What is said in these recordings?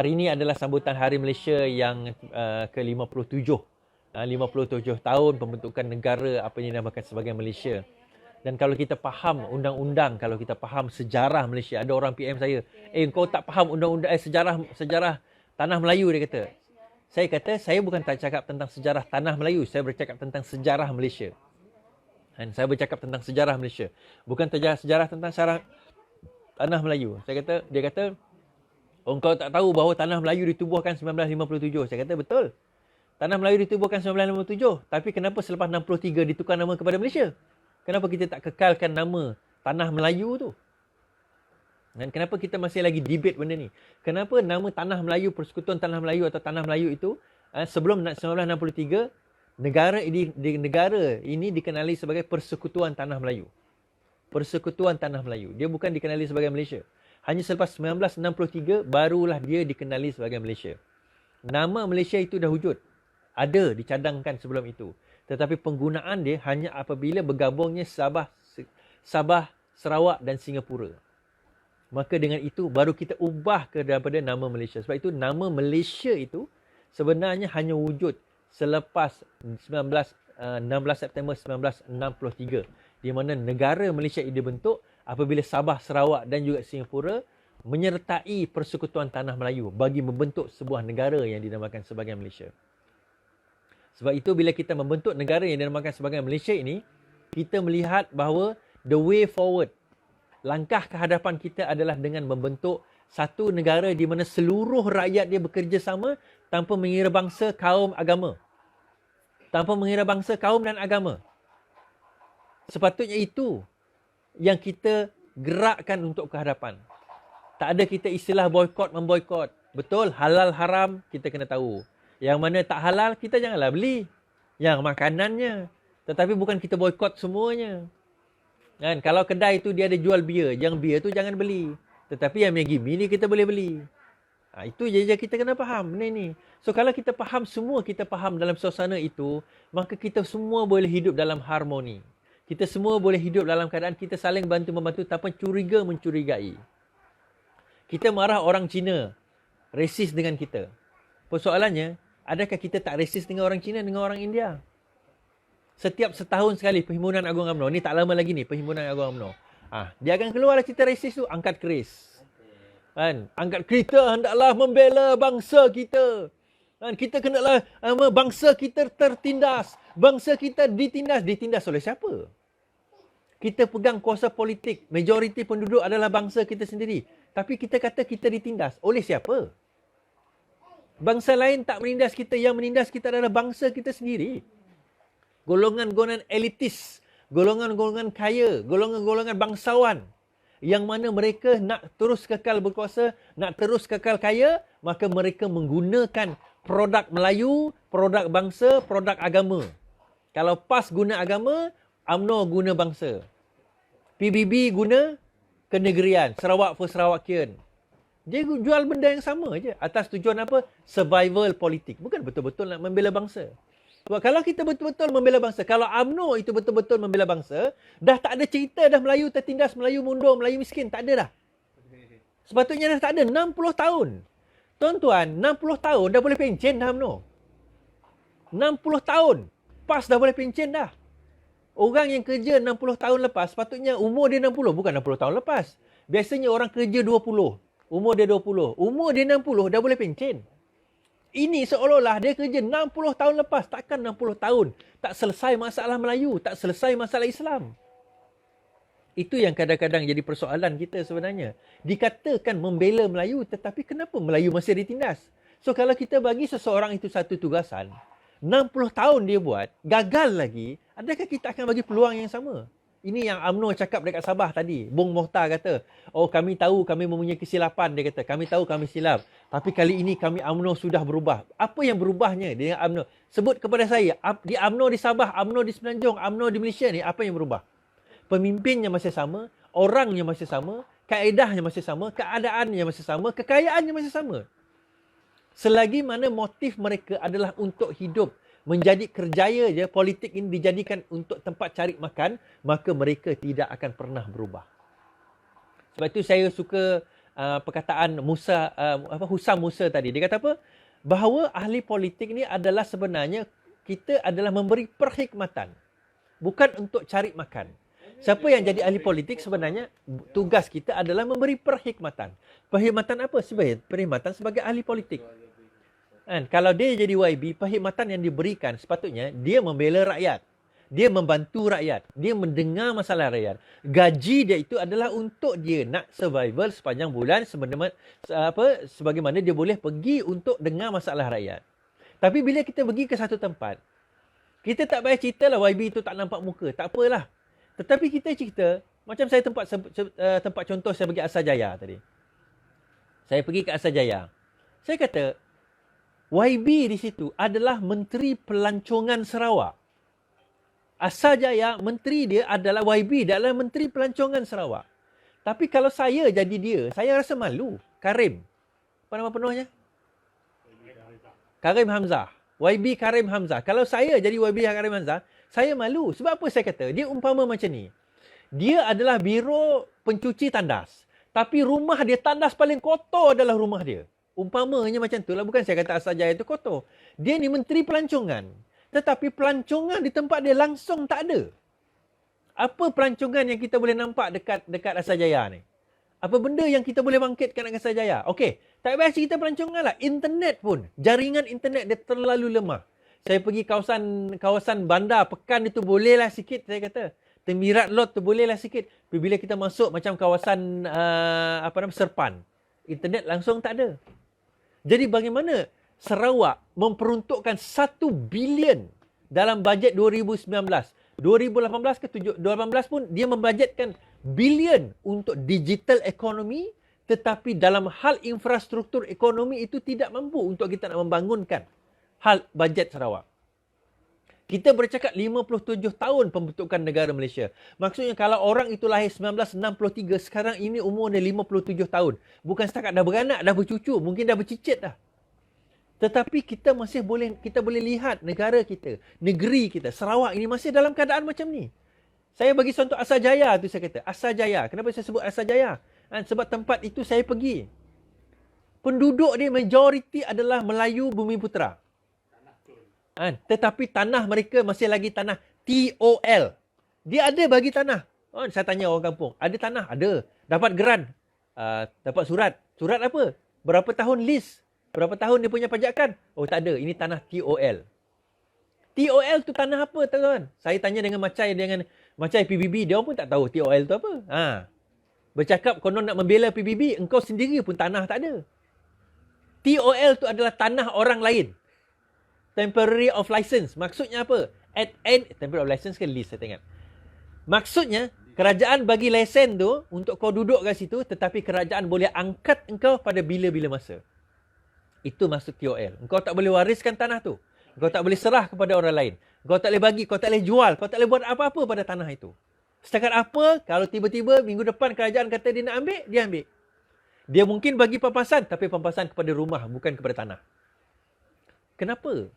Hari ini adalah sambutan Hari Malaysia yang ke-57. 57 tahun pembentukan negara apa yang dinamakan sebagai Malaysia. Dan kalau kita faham undang-undang, kalau kita faham sejarah Malaysia, ada orang PM saya, kau tak faham undang-undang sejarah tanah Melayu, dia kata. Saya kata, saya bukan tak cakap tentang sejarah tanah Melayu, saya bercakap tentang sejarah Malaysia. Dan saya bercakap tentang sejarah Malaysia, bukan sejarah tentang tanah Melayu. Dia kata, engkau tak tahu bahawa tanah Melayu ditubuhkan 1957. Saya kata, betul. Tanah Melayu ditubuhkan 1957. Tapi kenapa selepas 63 ditukar nama kepada Malaysia? Kenapa kita tak kekalkan nama Tanah Melayu tu? Dan kenapa kita masih lagi debate benda ni? Kenapa nama Tanah Melayu, Persekutuan Tanah Melayu atau Tanah Melayu itu sebelum 1963, negara ini dikenali sebagai Persekutuan Tanah Melayu. Persekutuan Tanah Melayu. Dia bukan dikenali sebagai Malaysia. Hanya selepas 1963 barulah dia dikenali sebagai Malaysia. Nama Malaysia itu dah wujud. Ada dicadangkan sebelum itu. Tetapi penggunaan dia hanya apabila bergabungnya Sabah, Sarawak dan Singapura. Maka dengan itu baru kita ubah daripada nama Malaysia. Sebab itu nama Malaysia itu sebenarnya hanya wujud selepas 16 September 1963. Di mana negara Malaysia ini dibentuk apabila Sabah, Sarawak dan juga Singapura menyertai Persekutuan Tanah Melayu bagi membentuk sebuah negara yang dinamakan sebagai Malaysia. Sebab itu bila kita membentuk negara yang dinamakan sebagai Malaysia ini, kita melihat bahawa the way forward, langkah ke hadapan kita adalah dengan membentuk satu negara di mana seluruh rakyat dia bekerjasama tanpa mengira bangsa, kaum, agama. Tanpa mengira bangsa, kaum dan agama. Sepatutnya itu yang kita gerakkan untuk ke hadapan. Tak ada kita istilah boykot memboykot. Betul, halal haram kita kena tahu. Yang mana tak halal kita janganlah beli. Yang makanannya. Tetapi bukan kita boykot semuanya. Kan? Kalau kedai tu dia ada jual bia, yang bia tu jangan beli. Tetapi yang Maggi Mee ni kita boleh beli. Itu je kita kena faham benda ni. So kalau kita faham semua, kita faham dalam suasana itu, maka kita semua boleh hidup dalam harmoni. Kita semua boleh hidup dalam keadaan kita saling bantu-membantu tanpa curiga mencurigai. Kita marah orang Cina, resis dengan kita. Persoalannya, adakah kita tak resis dengan orang Cina, dengan orang India? Setiap setahun sekali Perhimpunan Agung UMNO, ni tak lama lagi ni Perhimpunan Agung UMNO. Dia akan keluar cerita resis tu, angkat keris. Kan? Angkat kita hendaklah membela bangsa kita. Kan? Kita kenalah bangsa kita tertindas. Bangsa kita ditindas. Ditindas oleh siapa? Kita pegang kuasa politik. Majoriti penduduk adalah bangsa kita sendiri. Tapi kita kata kita ditindas. Oleh siapa? Bangsa lain tak menindas kita. Yang menindas kita adalah bangsa kita sendiri. Golongan-golongan elitis. Golongan-golongan kaya. Golongan-golongan bangsawan. Yang mana mereka nak terus kekal berkuasa, nak terus kekal kaya, maka mereka menggunakan produk Melayu, produk bangsa, produk agama. Kalau PAS guna agama, UMNO guna bangsa. PBB guna kenegerian, Sarawak for Sarawakian. Dia jual benda yang sama je. Atas tujuan apa? Survival politik. Bukan betul-betul nak membela bangsa. Sebab kalau kita betul-betul membela bangsa, kalau UMNO itu betul-betul membela bangsa, dah tak ada cerita dah Melayu tertindas, Melayu mundur, Melayu miskin. Tak ada dah. Sepatutnya dah tak ada. 60 tahun. Tuan-tuan, 60 tahun dah boleh pencen dah UMNO. 60 tahun. PAS dah boleh pencen dah. Orang yang kerja 60 tahun lepas, sepatutnya umur dia 60. Bukan 60 tahun lepas. Biasanya orang kerja 20. Umur dia 20. Umur dia 60 dah boleh pencen. Ini seolah-olah dia kerja 60 tahun lepas. Takkan 60 tahun tak selesai masalah Melayu, tak selesai masalah Islam. Itu yang kadang-kadang jadi persoalan kita sebenarnya. Dikatakan membela Melayu, tetapi kenapa Melayu masih ditindas? So kalau kita bagi seseorang itu satu tugasan, 60 tahun dia buat, gagal lagi, adakah kita akan bagi peluang yang sama? Ini yang UMNO cakap dekat Sabah tadi. Bung Mohtar kata, kami tahu kami mempunyai kesilapan. Dia kata, kami tahu kami silap. Tapi kali ini kami UMNO sudah berubah. Apa yang berubahnya dengan UMNO? Sebut kepada saya, di UMNO di Sabah, UMNO di Semenanjung, UMNO di Malaysia ni, apa yang berubah? Pemimpinnya masih sama, orangnya masih sama, kaedahnya masih sama, keadaannya masih sama, kekayaannya masih sama. Selagi mana motif mereka adalah untuk hidup, menjadi kerjaya je, politik ini dijadikan untuk tempat cari makan, maka mereka tidak akan pernah berubah. Sebab itu saya suka perkataan Husam Musa tadi. Dia kata apa? Bahawa ahli politik ni adalah sebenarnya kita adalah memberi perkhidmatan. Bukan untuk cari makan. Siapa yang jadi ahli politik sebenarnya tugas kita adalah memberi perkhidmatan. Perkhidmatan apa? Perkhidmatan sebagai ahli politik. Kan? Kalau dia jadi YB, perkhidmatan yang diberikan sepatutnya dia membela rakyat. Dia membantu rakyat. Dia mendengar masalah rakyat. Gaji dia itu adalah untuk dia nak survival sepanjang bulan sebagaimana dia boleh pergi untuk dengar masalah rakyat. Tapi bila kita pergi ke satu tempat, kita tak payah cerita lah YB itu tak nampak muka. Tak apalah. Tetapi kita cerita, macam saya tempat contoh saya pergi Asajaya tadi. Saya pergi ke Asajaya. Saya kata, YB di situ adalah Menteri Pelancongan Sarawak. Asajaya, menteri dia adalah YB, dia adalah Menteri Pelancongan Sarawak. Tapi kalau saya jadi dia, saya rasa malu. Karim. Apa nama penuhnya? Karim Hamzah. YB Karim Hamzah. Kalau saya jadi YB Karim Hamzah, saya malu. Sebab apa saya kata? Dia umpama macam ni. Dia adalah biro pencuci tandas. Tapi rumah dia, tandas paling kotor adalah rumah dia. Umpamanya macam tu lah. Bukan saya kata Asajaya itu kotor. Dia ni Menteri Pelancongan. Tetapi pelancongan di tempat dia langsung tak ada. Apa pelancongan yang kita boleh nampak dekat Asajaya ni? Apa benda yang kita boleh bangkitkan dekat Asajaya? Okey, tak payah cerita pelancongan lah. Internet pun, jaringan internet dia terlalu lemah. Saya pergi kawasan bandar Pekan itu bolehlah sikit, saya kata. Temirat Lot tu bolehlah sikit. Tapi bila kita masuk macam kawasan Serpan, internet langsung tak ada. Jadi bagaimana Sarawak memperuntukkan 1 bilion dalam bajet 2019. 2018 ke 2018 pun dia membajetkan bilion untuk digital ekonomi, tetapi dalam hal infrastruktur ekonomi itu tidak mampu untuk kita nak membangunkan hal bajet Sarawak. Kita bercakap 57 tahun pembentukan negara Malaysia. Maksudnya kalau orang itu lahir 1963, sekarang ini umur dia 57 tahun. Bukan setakat dah beranak, dah bercucu, mungkin dah bercicit dah. Tetapi kita boleh lihat negara kita, negeri kita, Sarawak ini masih dalam keadaan macam ni. Saya bagi contoh Asajaya tu saya kata. Asajaya. Kenapa saya sebut Asajaya? Sebab tempat itu saya pergi. Penduduk dia majoriti adalah Melayu Bumiputera. Tetapi tanah mereka masih lagi tanah TOL. Dia ada bagi tanah. Saya tanya orang kampung, ada tanah? Ada. Dapat geran? Dapat surat. Surat apa? Berapa tahun lease? Berapa tahun dia punya pajakan? Oh tak ada, ini tanah TOL. TOL tu tanah apa tuan-tuan? Saya tanya dengan Macai PBB, dia pun tak tahu TOL tu apa. Bercakap konon nak membela PBB, engkau sendiri pun tanah tak ada. TOL tu adalah tanah orang lain. Temporary of license. Maksudnya apa? Temporary of license ke lease saya tengok. Maksudnya, kerajaan bagi lesen tu untuk kau duduk kat situ, tetapi kerajaan boleh angkat engkau pada bila-bila masa. Itu maksud TOL. Engkau tak boleh wariskan tanah tu. Engkau tak boleh serah kepada orang lain. Engkau tak boleh bagi, kau tak boleh jual, kau tak boleh buat apa-apa pada tanah itu. Setakat apa, kalau tiba-tiba minggu depan kerajaan kata dia nak ambil, dia ambil. Dia mungkin bagi pampasan, tapi pampasan kepada rumah, bukan kepada tanah. Kenapa?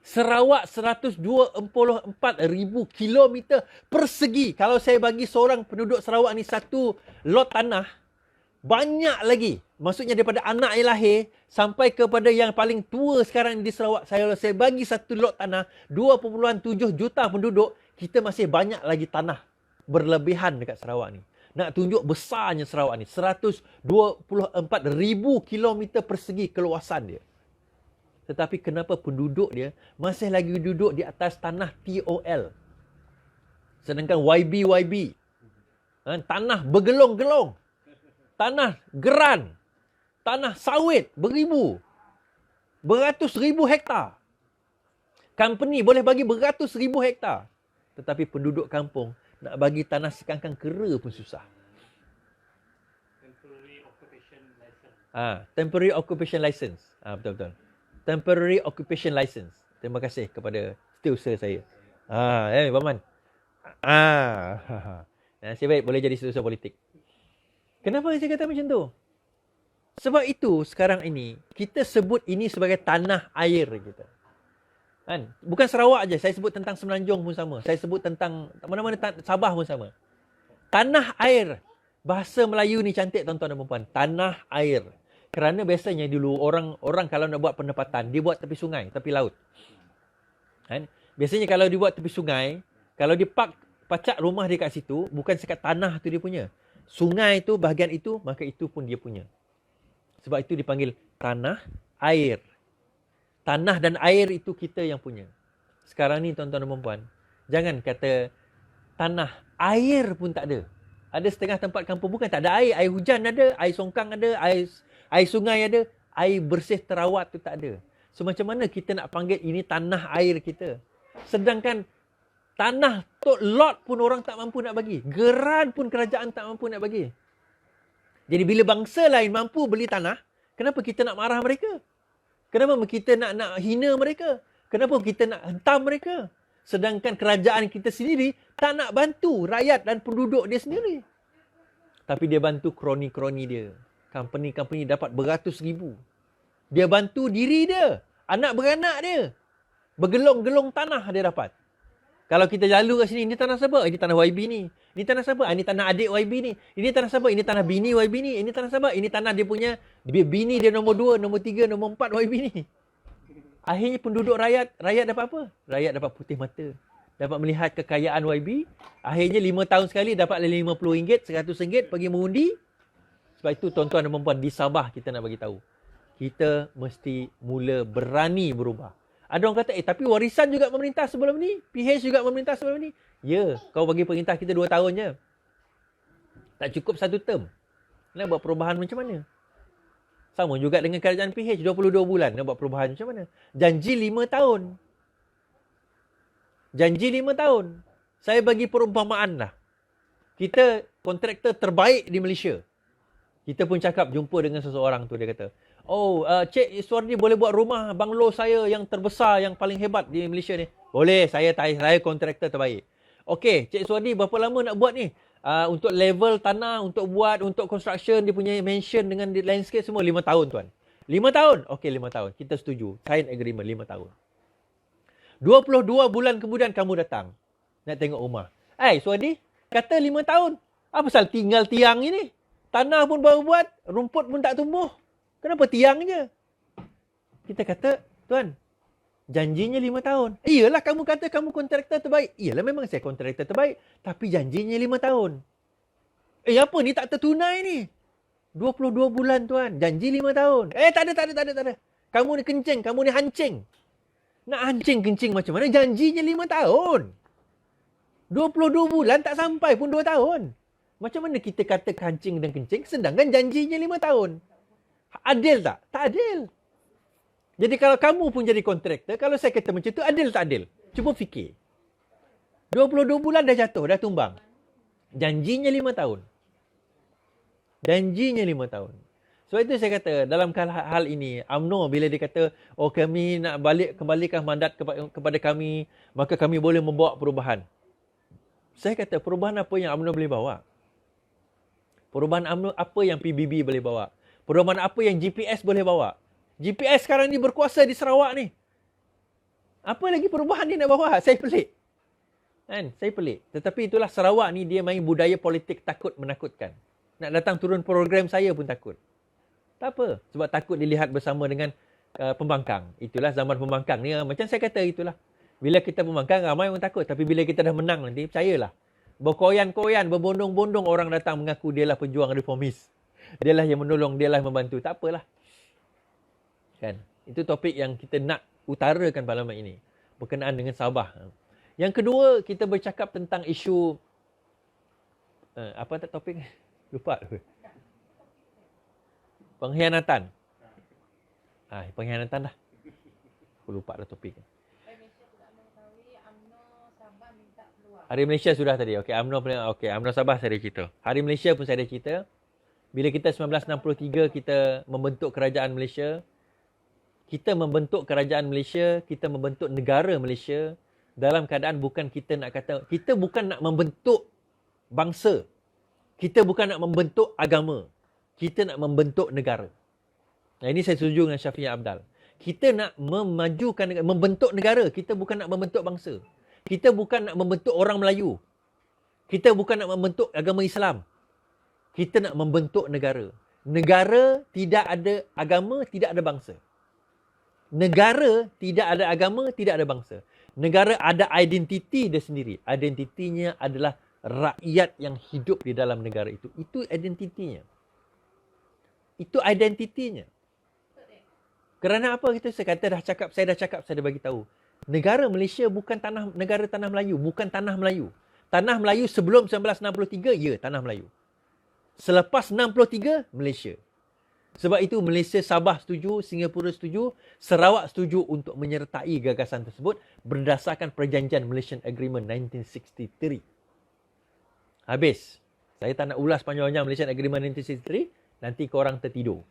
Sarawak 124,000 kilometer persegi. Kalau saya bagi seorang penduduk Sarawak ni satu lot tanah, banyak lagi. Maksudnya daripada anak yang lahir sampai kepada yang paling tua sekarang di Sarawak. Saya bagi satu lot tanah, 2.7 juta penduduk, kita masih banyak lagi tanah berlebihan dekat Sarawak ni. Nak tunjuk besarnya Sarawak ni. 124,000 kilometer persegi keluasan dia. Tetapi kenapa penduduk dia masih lagi duduk di atas tanah TOL? Sedangkan YB, tanah bergelong-gelong. Tanah geran. Tanah sawit beratus ribu hektar. Company boleh bagi beratus ribu hektar. Tetapi penduduk kampung nak bagi tanah sekangkang kera pun susah. Temporary occupation license. Temporary occupation license. Betul-betul. Temporary occupation license. Terima kasih kepada setiausaha saya. Paman. Nasib baik boleh jadi setiausaha politik. Kenapa saya kata macam tu? Sebab itu sekarang ini kita sebut ini sebagai tanah air kita. Bukan Sarawak aja, saya sebut tentang Semenanjung pun sama. Saya sebut tentang mana-mana Sabah pun sama. Tanah air Bahasa Melayu ni cantik tuan-tuan dan puan-puan. Tanah air. Kerana biasanya dulu orang kalau nak buat penempatan, dia buat tepi sungai, tepi laut. Kan? Biasanya kalau dia buat tepi sungai, kalau dia pacak rumah dia kat situ, bukan sekat tanah tu dia punya. Sungai tu, bahagian itu, maka itu pun dia punya. Sebab itu dipanggil tanah air. Tanah dan air itu kita yang punya. Sekarang ni tuan-tuan dan puan-puan, jangan kata tanah air pun tak ada. Ada setengah tempat kampung bukan tak ada air. Air hujan ada, air songkang ada, air sungai ada. Air bersih terawat tu tak ada. So macam mana kita nak panggil ini tanah air kita? Sedangkan tanah tok lot pun orang tak mampu nak bagi. Geran pun kerajaan tak mampu nak bagi. Jadi bila bangsa lain mampu beli tanah, kenapa kita nak marah mereka? Kenapa kita nak hina mereka? Kenapa kita nak hentam mereka? Sedangkan kerajaan kita sendiri tak nak bantu rakyat dan penduduk dia sendiri. Tapi dia bantu kroni-kroni dia. Company-company dapat beratus ribu. Dia bantu diri dia. Anak beranak dia. Bergelong-gelong tanah dia dapat. Kalau kita lalu kat sini, ini tanah siapa? Ini tanah YB ni. Ini tanah siapa? Ini tanah adik YB ni. Ini tanah siapa? Ini tanah bini YB ni. Ini tanah siapa? Ini tanah dia punya bini dia nombor 2, nombor 3, nombor 4 YB ni. Akhirnya penduduk rakyat dapat apa? Rakyat dapat putih mata. Dapat melihat kekayaan YB. Akhirnya 5 tahun sekali dapat RM50, RM100 pergi mengundi. Sebab itu tuan-tuan dan puan-puan di Sabah kita nak bagi tahu. Kita mesti mula berani berubah. Ada orang kata, tapi warisan juga memerintah sebelum ni. PH juga memerintah sebelum ni. Ya, kau bagi perintah kita 2 tahun je. Tak cukup 1 term. Nak buat perubahan macam mana? Sama juga dengan kerajaan PH, 22 bulan nak buat perubahan macam mana? Janji 5 tahun. Janji 5 tahun. Saya bagi perumpamaan lah. Kita kontraktor terbaik di Malaysia. Kita pun cakap, jumpa dengan seseorang tu, dia kata, Cik Iswardi boleh buat rumah banglo saya yang terbesar, yang paling hebat di Malaysia ni. Boleh, saya kontraktor terbaik. Okey, Cik Iswardi berapa lama nak buat ni? Untuk level tanah, untuk buat, untuk construction, dia punya mansion dengan landscape semua 5 tahun tuan. 5 tahun? Okey, 5 tahun. Kita setuju. Sign agreement 5 tahun. 22 bulan kemudian kamu datang. Nak tengok rumah. Iswardi, kata 5 tahun. Apa pasal tinggal tiang ini? Tanah pun baru buat, rumput pun tak tumbuh. Kenapa tiang je? Kita kata, tuan, janjinya 5 tahun. Iyalah kamu kata kamu kontraktor terbaik. Iyalah memang saya kontraktor terbaik. Tapi janjinya 5 tahun. Apa ni tak tertunai ni? 22 bulan tuan. Janji 5 tahun. Tak ada. Kamu ni kencing. Kamu ni hancing. Nak hancing-kencing macam mana? Janjinya 5 tahun. 22 bulan tak sampai pun 2 tahun. Macam mana kita kata hancing dan kencing sedangkan janjinya 5 tahun? Adil tak? Tak adil. Jadi kalau kamu pun jadi kontraktor, kalau saya kata macam tu, adil tak adil? Cuba fikir. 22 bulan dah jatuh, dah tumbang. Janjinya 5 tahun. Janjinya 5 tahun. Sebab itu saya kata, dalam hal ini, UMNO bila dia kata, kami nak kembalikan mandat kepada kami, maka kami boleh membawa perubahan. Saya kata, perubahan apa yang UMNO boleh bawa? Perubahan UMNO apa yang PBB boleh bawa? Perubahan apa yang GPS boleh bawa? GPS sekarang ni berkuasa di Sarawak ni. Apa lagi perubahan dia nak bawa? Saya pelik. Kan? Saya pelik. Tetapi itulah Sarawak ni dia main budaya politik takut menakutkan. Nak datang turun program saya pun takut. Tak apa. Sebab takut dilihat bersama dengan pembangkang. Itulah zaman pembangkang ni. Macam saya kata itulah. Bila kita pembangkang ramai orang takut. Tapi bila kita dah menang nanti, percayalah. Berkoyan-koyan, berbondong-bondong orang datang mengaku dialah pejuang reformis. Dialah yang menolong, dialah yang membantu. Tak apalah. Kan? Itu topik yang kita nak utarakan pada malam ini. Berkenaan dengan Sabah. Yang kedua, kita bercakap tentang isu... apa tak topik? Lupa. Pengkhianatan. Pengkhianatan dah. Aku lupa dah topik. Hari Malaysia sudah tadi. Okey, UMNO Sabah saya ada cerita. Hari Malaysia pun saya ada cerita. Bila kita 1963 kita membentuk kerajaan Malaysia, kita membentuk kerajaan Malaysia, kita membentuk negara Malaysia dalam keadaan bukan kita nak kata, kita bukan nak membentuk bangsa. Kita bukan nak membentuk agama. Kita nak membentuk negara. Nah, ini saya setuju dengan Syafi'i Abdal. Kita nak memajukan negara, membentuk negara. Kita bukan nak membentuk bangsa. Kita bukan nak membentuk orang Melayu. Kita bukan nak membentuk agama Islam. Kita nak membentuk negara. Negara tidak ada agama, tidak ada bangsa. Negara tidak ada agama, tidak ada bangsa. Negara ada identiti dia sendiri. Identitinya adalah rakyat yang hidup di dalam negara itu. Itu identitinya. Itu identitinya. Kerana apa kita saya dah cakap, saya dah bagi tahu. Negara Malaysia bukan negara tanah Melayu, bukan tanah Melayu. Tanah Melayu sebelum 1963, ya, tanah Melayu. Selepas 63, Malaysia. Sebab itu Malaysia, Sabah setuju, Singapura setuju, Sarawak setuju untuk menyertai gagasan tersebut berdasarkan perjanjian Malaysian Agreement 1963. Habis. Saya tak nak ulas panjang-panjang Malaysian Agreement 1963, nanti korang tertidur.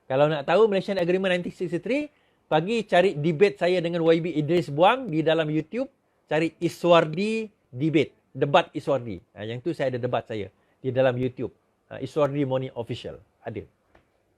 Kalau nak tahu Malaysian Agreement 1963, pagi cari debate saya dengan YB Idris Buang di dalam YouTube, cari Iswardi Debate, debat Iswardi. Yang tu saya ada debat saya di dalam YouTube. Iswardi Morning Official. Ada.